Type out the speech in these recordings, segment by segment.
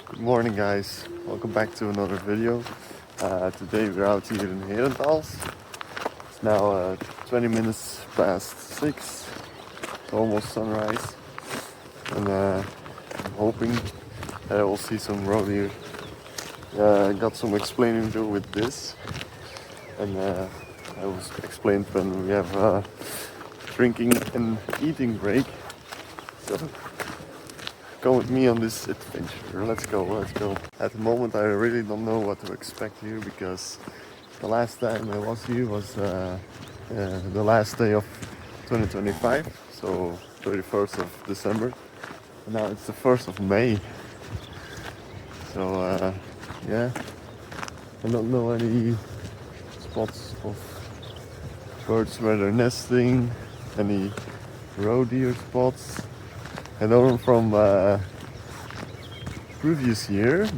Good morning guys, welcome back to another video. Today we're out here in Herentals. It's now 20 minutes past 6, almost sunrise, and I'm hoping that I will see some roe deer. Got some explaining to do with this, and I will explain when we have a drinking and eating break. So come with me on this adventure. Let's go. At the moment I really don't know what to expect here, because the last time I was here was the last day of 2025, so 31st of December, and now it's the 1st of May. So yeah, I don't know any spots of birds where they're nesting, any roe deer spots. I know them from previous years,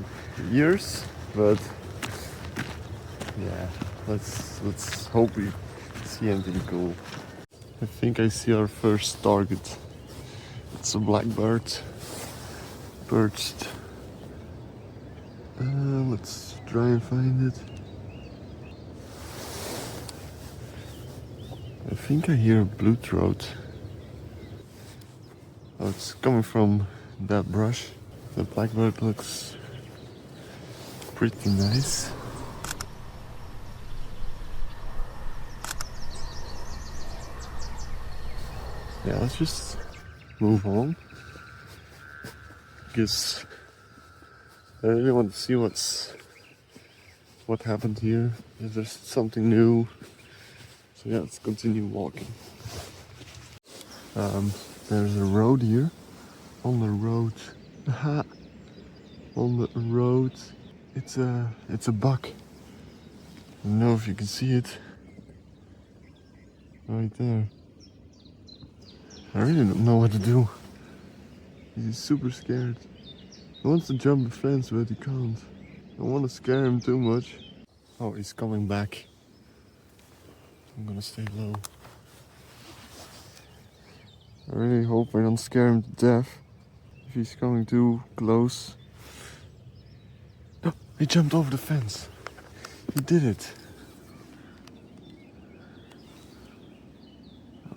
but yeah, let's hope we see anything cool. I think I see our first target. It's a blackbird perched. Let's try and find it. I think I hear a blue throat. Oh, it's coming from that brush. The blackbird looks pretty nice. Yeah, let's just move on, because I really want to see what happened here. If there's something new. So yeah, let's continue walking. There's a roe deer on the road. Aha! On the road. It's a buck. I don't know if you can see it. Right there. I really don't know what to do. He's super scared. He wants to jump the fence, but he can't. I don't want to scare him too much. Oh, he's coming back. I'm gonna stay low. I really hope I don't scare him to death if he's coming too close. No, he jumped over the fence. He did it.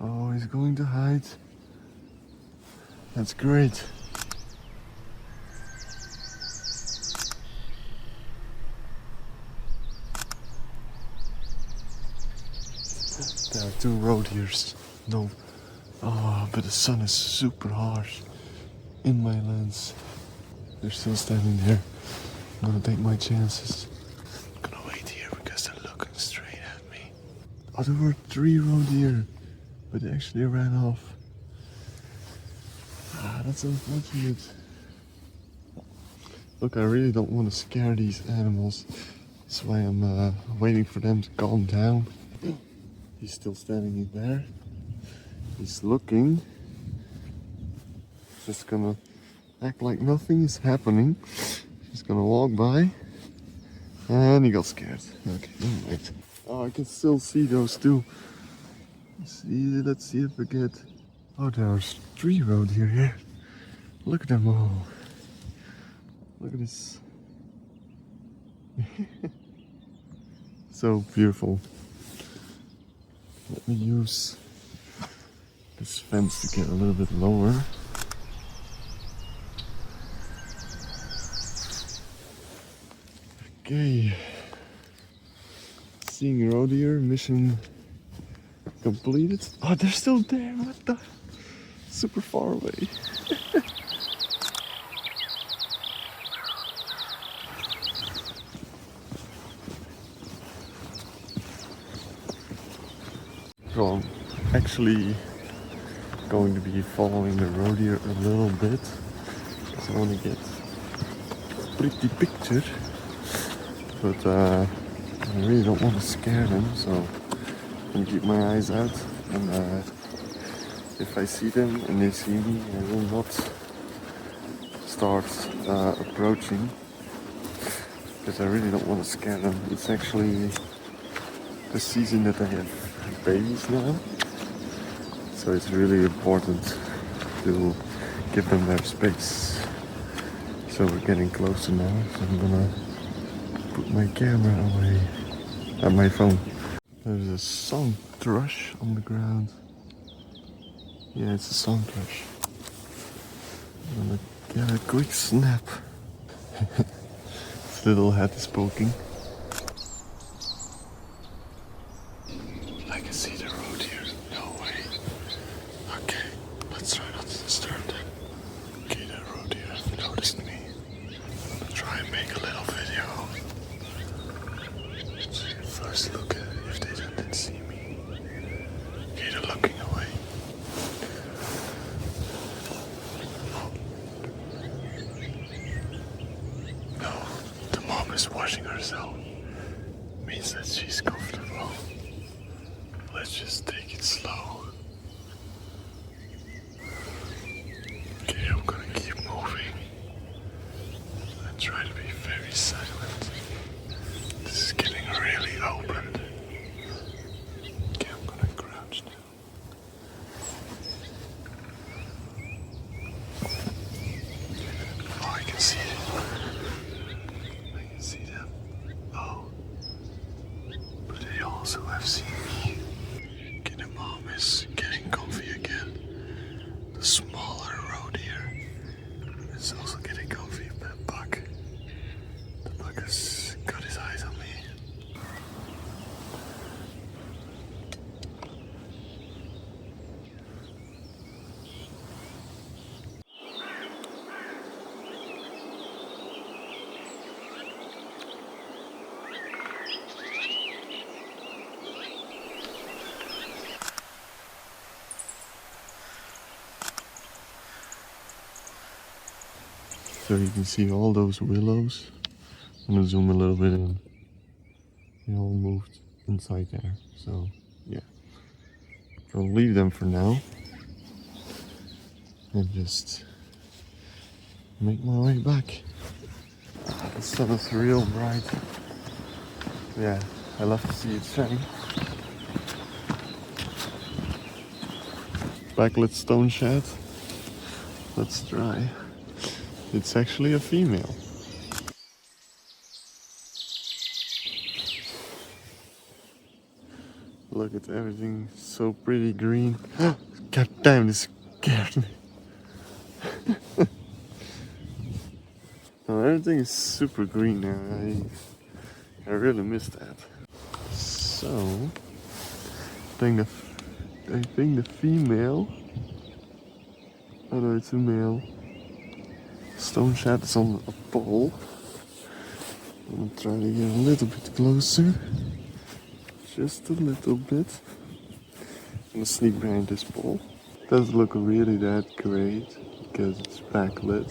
Oh, he's going to hide. That's great. There are two roe deers. No. Oh, but the sun is super harsh in my lens. They're still standing there. I'm gonna take my chances. I'm gonna wait here because they're looking straight at me. Oh, there were 3 roe deer, but they actually ran off. Ah, that's unfortunate. Look, I really don't want to scare these animals. That's why I'm waiting for them to calm down. He's still standing in there. He's looking. Just gonna act like nothing is happening. He's gonna walk by. And he got scared. Okay, wait. Oh, I can still see those two. Let's see if I get... Oh, there's 3 roe deer here. Look at them all. Look at this. So beautiful. Let me use this fence to get a little bit lower. Okay. Seeing roe deer, mission completed. Oh, they're still there. What the? Super far away. So I'm actually going to be following the roe deer a little bit, because I want to get a pretty picture, but I really don't want to scare them, so and keep my eyes out. And if I see them and they see me, I will not start approaching, because I really don't want to scare them. It's actually the season that I have babies now, so it's really important to give them their space. So we're getting closer now, so I'm gonna put my camera away and my phone. There's a song thrush on the ground. Yeah, it's a song thrush. I'm gonna get a quick snap. Its little head is poking. I can see the road here. No way. Okay, let's try not to disturb them. Okay, the road here noticed me. I'm gonna try and make a little video. First look at if they didn't see me. Okay, they're looking away. No, the mom is washing herself. Means that she's comfortable. Let's just take it slow. Okay, I'm gonna keep moving and try to be very silent. This is getting really open. Okay, I'm gonna crouch now. Oh, I can see it. I can see them. Oh, but they also have seen me. Okay, the mom is getting comfy again. The smaller road here is also getting comfy. But Buck, the Buck has got his eyes on me. So you can see all those willows. I'm gonna zoom a little bit in. They all moved inside there. So yeah, I'll leave them for now and just make my way back. The sun is real bright. Yeah, I love to see it shine. Backlit stone shed. Let's try. It's actually a female. Look at everything, so pretty green. God damn, this scared me. No, everything is super green now. I really missed that. So, I think the female, although it's a male, stone shed is on a pole. I'm gonna try to get a little bit closer. Just a little bit. I'm gonna sneak behind this pole. Doesn't look really that great because it's backlit.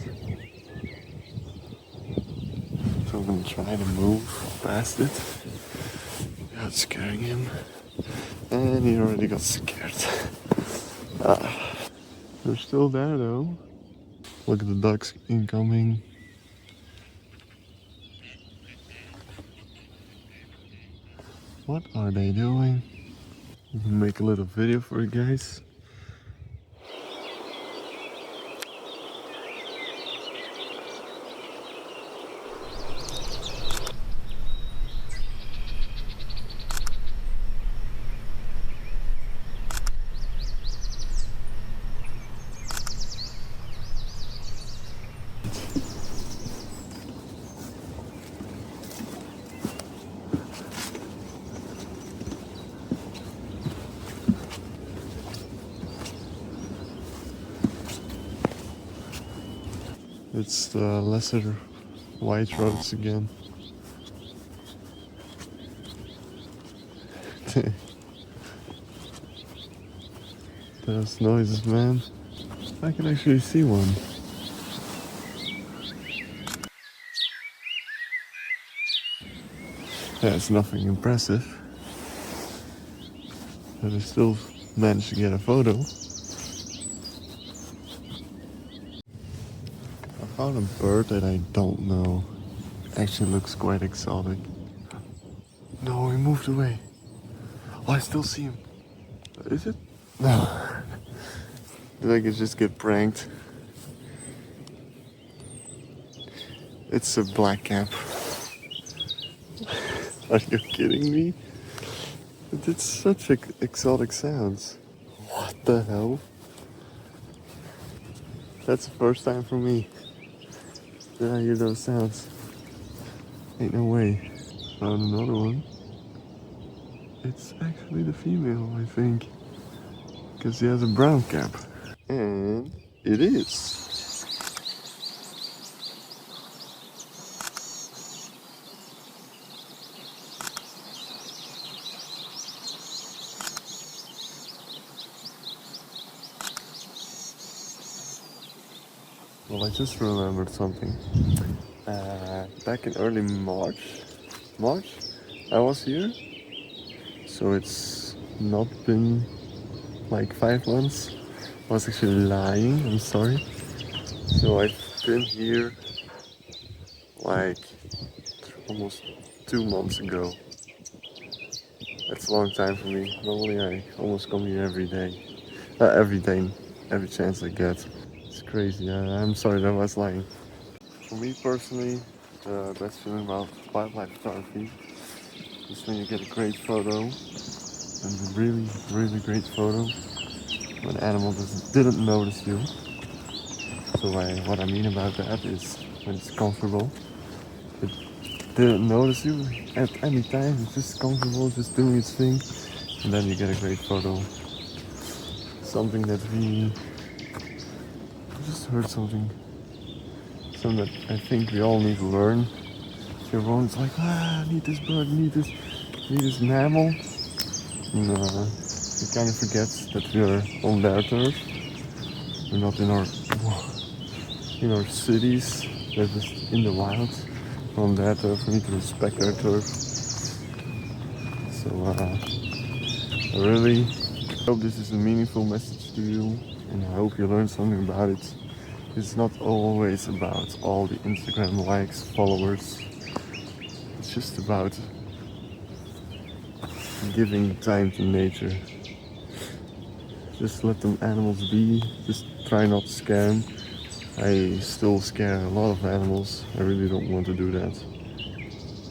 So I'm gonna try to move past it without scaring him. And he already got scared. They're still there though. Look at the ducks incoming. What are they doing? I'm gonna make a little video for you guys. It's the lesser white roads again. Those noises, man. I can actually see one. That's nothing impressive. but I still managed to get a photo. I found a bird that I don't know. Actually looks quite exotic. No, he moved away. Oh, I still see him. Is it? No. Did I just get pranked? It's a black cap. Are you kidding me? It did such exotic sounds. What the hell? That's the first time for me that I hear those sounds. Ain't no way. Found another one. It's actually the female, I think. Because he has a brown cap. And it is. Well, I just remembered something. Back in early March, I was here. So it's not been like 5 months. I was actually lying, I'm sorry. So I've been here like almost 2 months ago. That's a long time for me. Normally I almost come here every day. Every day, every chance I get. It's crazy. I'm sorry that I was lying. For me personally, the best feeling about wildlife photography is when you get a great photo, and a really, really great photo, when an animal didn't notice you. So what I mean about that is when it's comfortable. It didn't notice you at any time. It's just comfortable, just doing its thing, and then you get a great photo. Something that I just heard something that I think we all need to learn. Everyone's like, I need this bird, need this mammal. And it kind of forgets that we are on their turf. We're not in our cities. They're just in the wild. On their turf, we need to respect their turf. So I really hope this is a meaningful message to you, and I hope you learned something about it. It's not always about all the Instagram likes, followers. It's just about giving time to nature. Just let them animals be. Just try not to scare them. I still scare a lot of animals. I really don't want to do that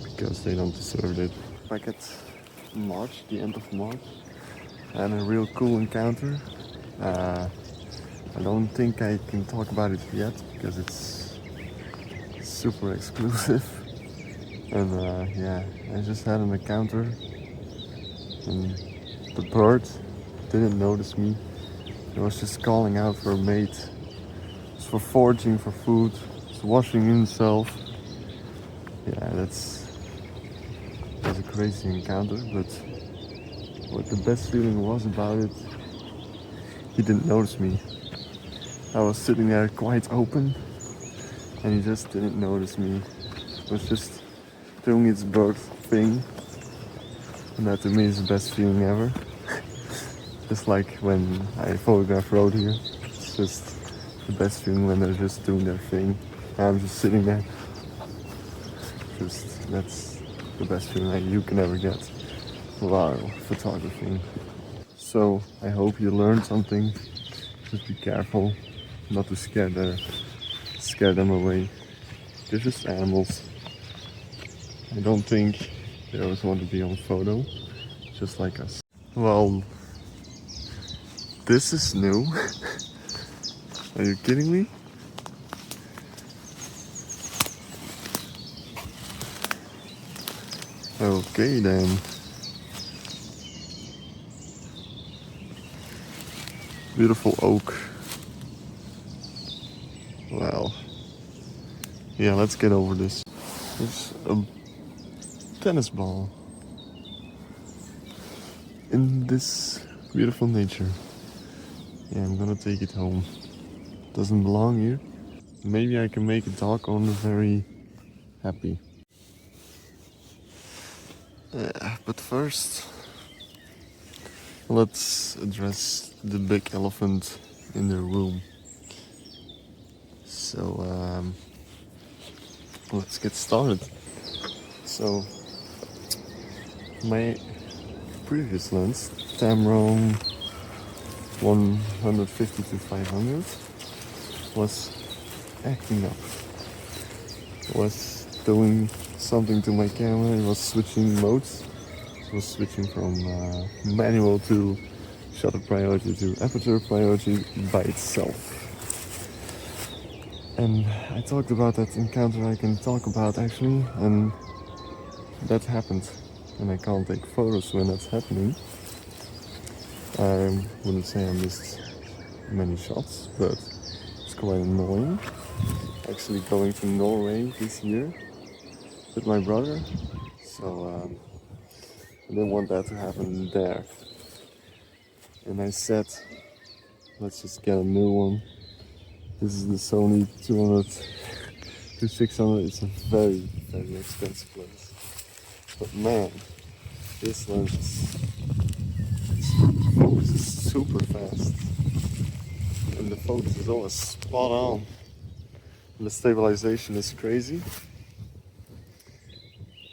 because they don't deserve it. Back at March, the end of March, I had a real cool encounter. I don't think I can talk about it yet because it's super exclusive. And yeah, I just had an encounter, and the bird didn't notice me. It was just calling out for a mate. It's for foraging for food. It's washing himself. Yeah, that's a crazy encounter, but what the best feeling was about it, he didn't notice me. I was sitting there quite open, and he just didn't notice me. It was just doing its bird thing, and that to me is the best feeling ever. Just like when I photograph road here, it's just the best feeling when they're just doing their thing. I'm just sitting there. That's the best feeling you can ever get while photographing. So I hope you learned something. Just be careful not to scare them away. They're just animals. I don't think they always want to be on photo, just like us. Well, this is new. Are you kidding me? Okay then. Beautiful oak. Well, yeah, let's get over this. There's a tennis ball in this beautiful nature. Yeah, I'm gonna take it home. Doesn't belong here. Maybe I can make a dog owner very happy. But first, let's address the big elephant in the room. So let's get started. So my previous lens, Tamron 150 to 500, was acting up. It was doing something to my camera. It was switching modes. It was switching from manual to shutter priority to aperture priority by itself. And I talked about that encounter I can talk about actually, and that happened. And I can't take photos when that's happening. I wouldn't say I missed many shots, but it's quite annoying. Actually going to Norway this year with my brother, so I didn't want that to happen there. And I said, let's just get a new one. This is the Sony 200 to 600. It's a very, very expensive lens. But man, this lens focuses super fast. And the focus is always spot on. And the stabilization is crazy.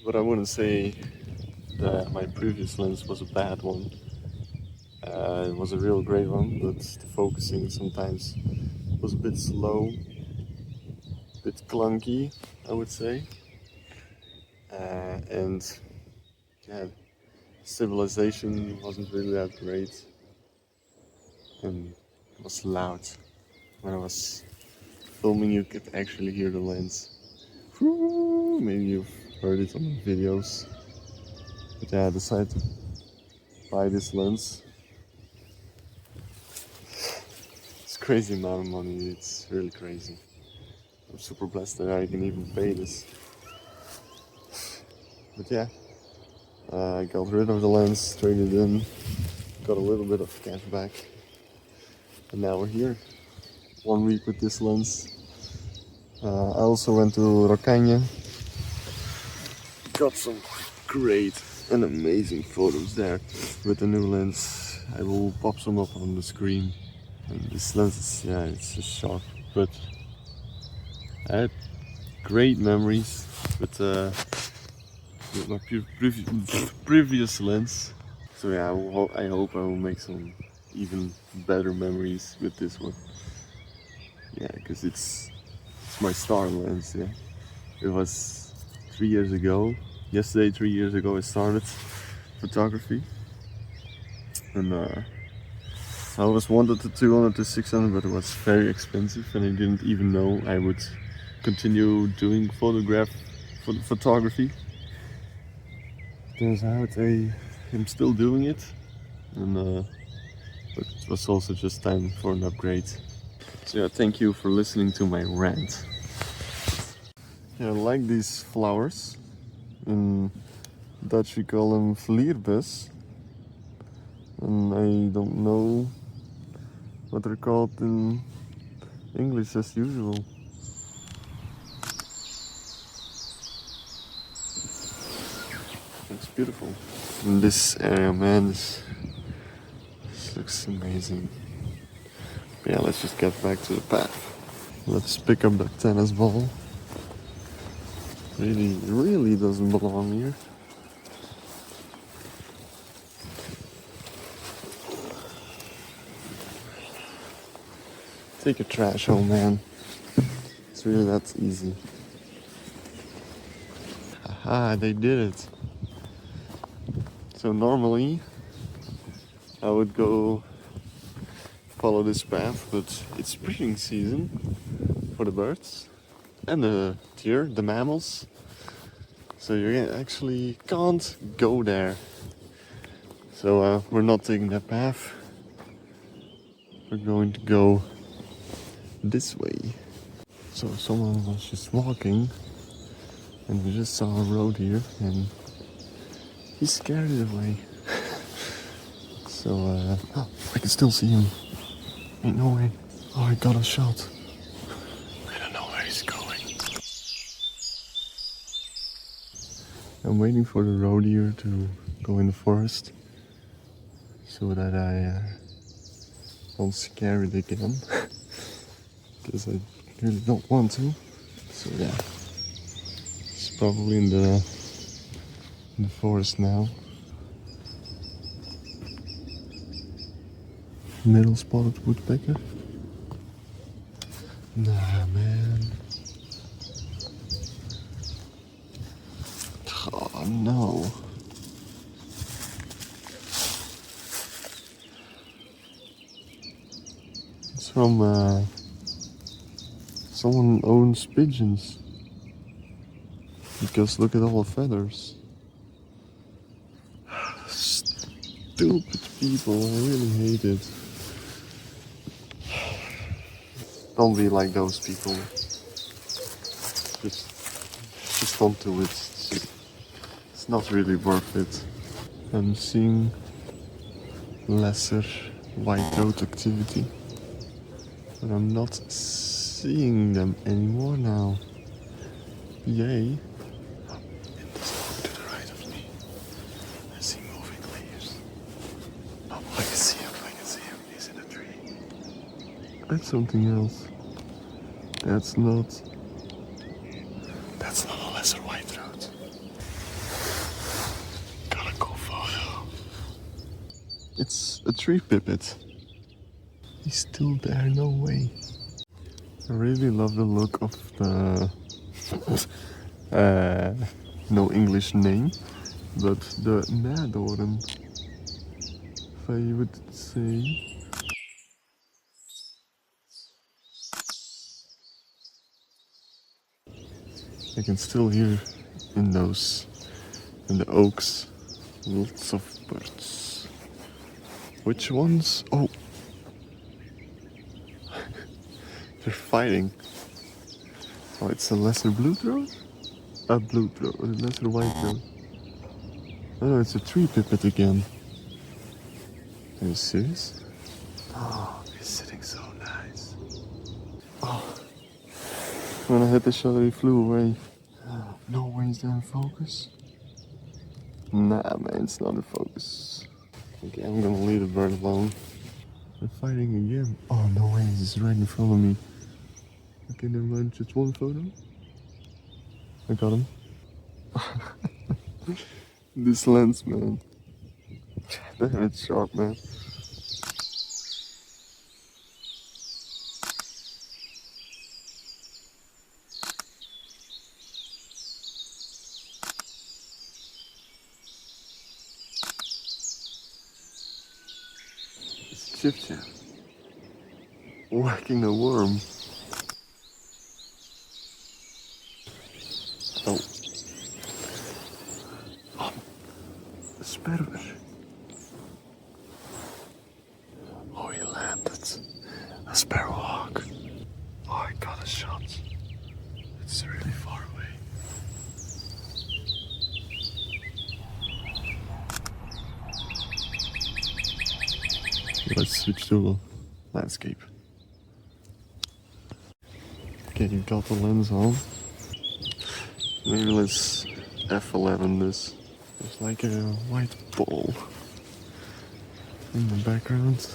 But I wouldn't say that my previous lens was a bad one. It was a real great one, but the focusing sometimes was a bit slow, a bit clunky, I would say. And yeah, stabilization wasn't really that great. And it was loud. When I was filming, you could actually hear the lens. Maybe you've heard it on the videos. But yeah, I decided to buy this lens. It's a crazy amount of money, it's really crazy. I'm super blessed that I can even pay this. But yeah, I got rid of the lens, traded in, got a little bit of cash back. And now we're here. 1 week with this lens. I also went to Rocagne. Got some great and amazing photos there with the new lens. I will pop some up on the screen. And this lens is, yeah, it's a shock. But I had great memories with my previous lens. So yeah, I hope I will make some even better memories with this one. Yeah, because it's my star lens. Yeah, it was 3 years ago. Yesterday, 3 years ago, I started photography, and I always wanted the 200 to 600, but it was very expensive, and I didn't even know I would continue doing photography. Turns out I'm still doing it, and but it was also just time for an upgrade. So yeah, thank you for listening to my rant. Yeah, I like these flowers. In Dutch we call them vlierbus, and I don't know what they're called in English as usual. It's beautiful. And this area, man, this looks amazing. But yeah, let's just get back to the path. Let's pick up the tennis ball. Really doesn't belong here. Take your trash home, man. It's really that easy. Haha, they did it. So normally I would go follow this path, but it's breeding season for the birds and the deer, the mammals. So you actually can't go there. So we're not taking that path. We're going to go this way. So someone was just walking and we just saw a road here and he scared it away. So oh, I can still see him. Ain't no way. Oh, I got a shot. I don't know where he's going. I'm waiting for the road deer to go in the forest. so that I don't scare it again, because I really don't want to. So yeah, it's probably in the forest now. Middle spotted woodpecker. Nah, man. Oh no. It's from someone owns pigeons. Because look at all the feathers. Stupid people, I really hate it. Don't be like those people. Just don't do it. It's not really worth it. I'm seeing lesser white-throat activity, but I'm not seeing them anymore now. Yay! To the right of me, I see moving leaves. Oh, I can see him. He's in a tree. That's something else. That's not a lesser white-throat. Got a cool photo. It's a tree pipit. He's still there, no way. I really love the look of the no English name, but the nadoren, if I would say. I can still hear in the oaks, lots of birds. Which ones? Oh, they're fighting. Oh, it's a lesser blue-throat? A blue-throat, a lesser white-throat. Oh no, it's a tree pipit again. Are you serious? Oh, he's sitting so nice. Oh, when I hit the shot, he flew away. No way, is there in focus? Nah, man, it's not in focus. Okay, I'm gonna leave the bird alone. They're fighting again. Oh, no way, he's right in front of me. Okay, never mind, just one photo. I got him. This lens, man. Damn, it's sharp, man. It's Chip Chap. Whacking a worm. Oh. Oh, a sperwer. Oh, he landed. A sparrowhawk. Oh, I got a shot. It's really far away. Let's switch to landscape. Okay, you got the lens on. Maybe let's F11 this. There's like a white ball in the background.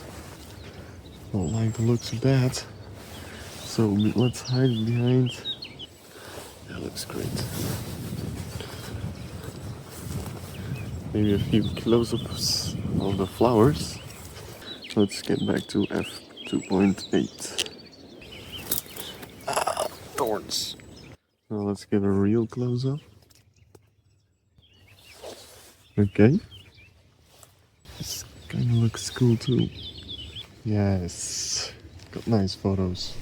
Don't like the looks of that. So let's hide it behind. That looks great. Maybe a few close-ups of the flowers. Let's get back to f2.8. Ah, thorns. Now let's get a real close-up. Okay. This kind of looks cool too. Yes. Got nice photos.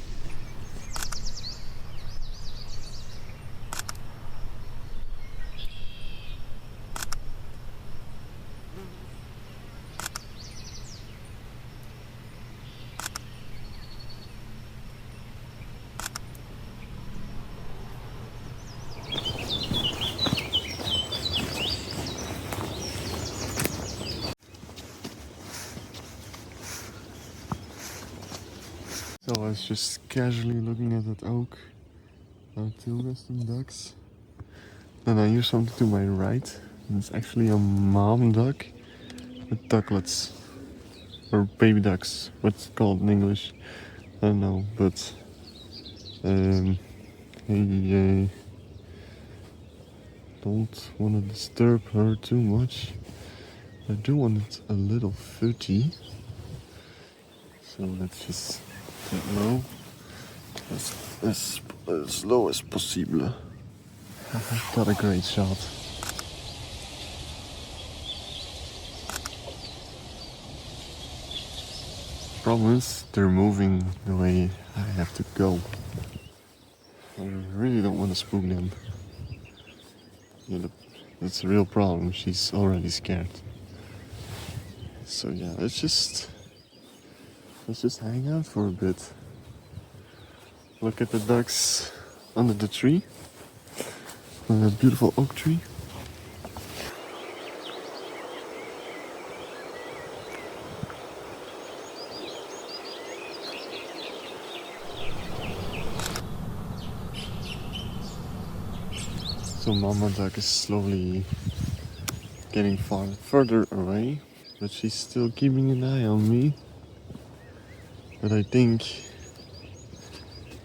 So I was just casually looking at that oak. Two resting ducks. Then I hear something to my right. And it's actually a mom duck with ducklets. or baby ducks, what's it called in English, I don't know, but he don't want to disturb her too much. I do want it a little footy, so let's just get low, as low as possible. I've got a great shot. Problem is, they're moving the way I have to go. I really don't want to spook them. Yeah, that's a real problem. She's already scared. So yeah, let's just hang out for a bit. Look at the ducks under the tree. A beautiful oak tree. So Mama Duck is slowly getting further away, but she's still keeping an eye on me. But I think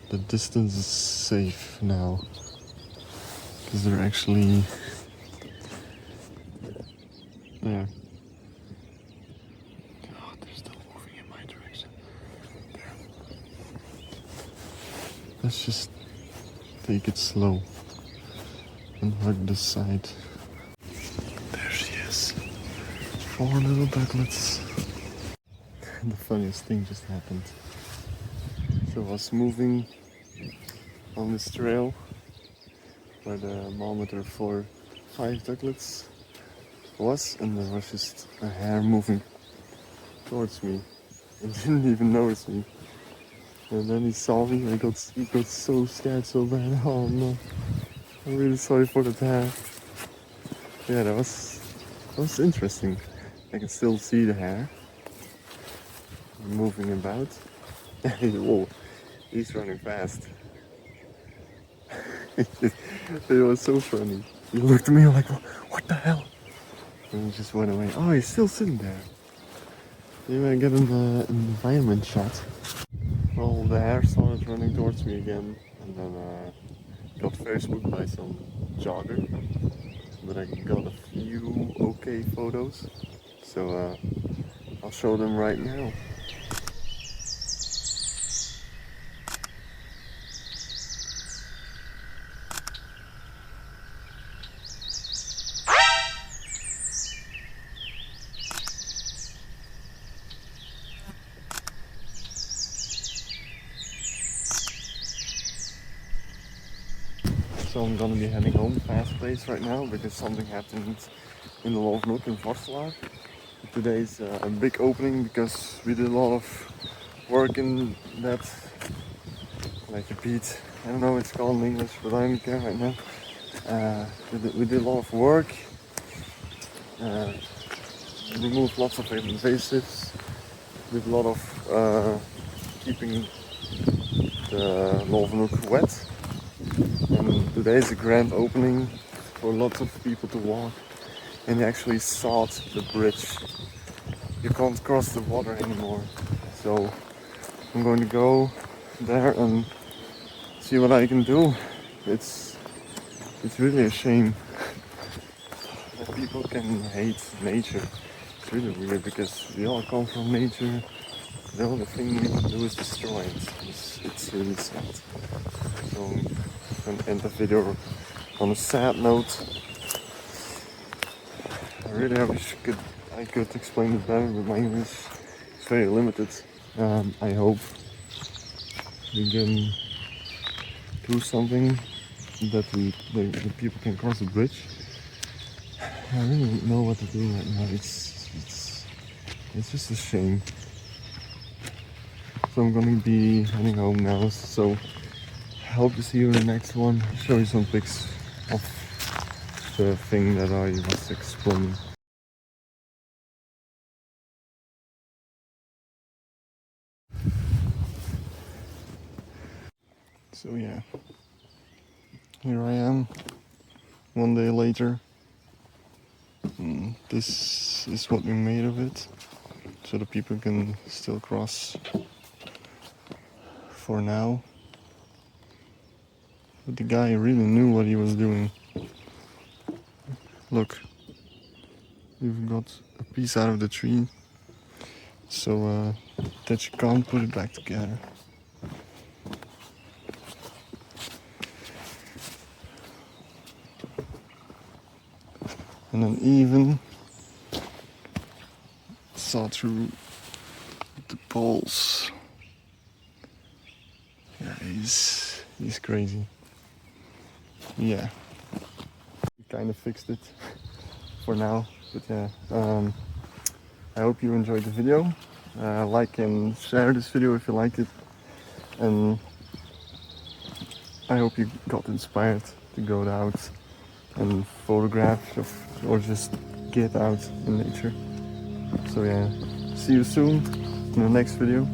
the distance is safe now, because they're actually, yeah. Oh, they're still moving in my direction. There. Let's just take it slow and hug the side. There she is. 4 little ducklets. And the funniest thing just happened. So I was moving on this trail where the thermometer for 5 ducklets was, and there was just a hare moving towards me and didn't even notice me. And then he saw me and he got so scared so bad. Oh no. I'm really sorry for that hare. Yeah, that was interesting. I can still see the hare moving about. Whoa, he's running fast. It was so funny. He looked at me like, what the hell? And he just went away. Oh, he's still sitting there. Maybe I get an environment shot. Well, the hare started running towards me again, and then got very spooked by some jogger. But I got a few okay photos, so I'll show them right now. So I'm gonna be heading home fast place right now because something happened in the Lovenhoek in Vorstelaar. Today's a big opening because we did a lot of work in that, like a beat. I don't know what it's called in English, but I don't care right now. We did a lot of work, removed lots of invasives, did a lot of keeping the Lovenhoek wet. And today is a grand opening for lots of people to walk, and they actually sawed the bridge. You can't cross the water anymore, so I'm going to go there and see what I can do. It's really a shame that people can hate nature. It's really weird because we all come from nature. The only thing we can do is destroy it. It's really sad. So I'm gonna end the video on a sad note. I really wish I could explain it better, but my English is very limited. I hope we can do something that the people can cross the bridge. I really don't know what to do right now. It's just a shame. So I'm gonna be heading home now. So I hope to see you in the next one. I'll show you some pics of the thing that I was explaining. So yeah, here I am, one day later. This is what we made of it. so the people can still cross for now. But the guy really knew what he was doing. Look, we've got a piece out of the tree, so that you can't put it back together. And then even saw through the poles. Yeah, he's crazy. Yeah, we kind of fixed it for now, but yeah. I hope you enjoyed the video. Like and share this video if you liked it, and I hope you got inspired to go out and photograph or just get out in nature. So yeah, see you soon in the next video.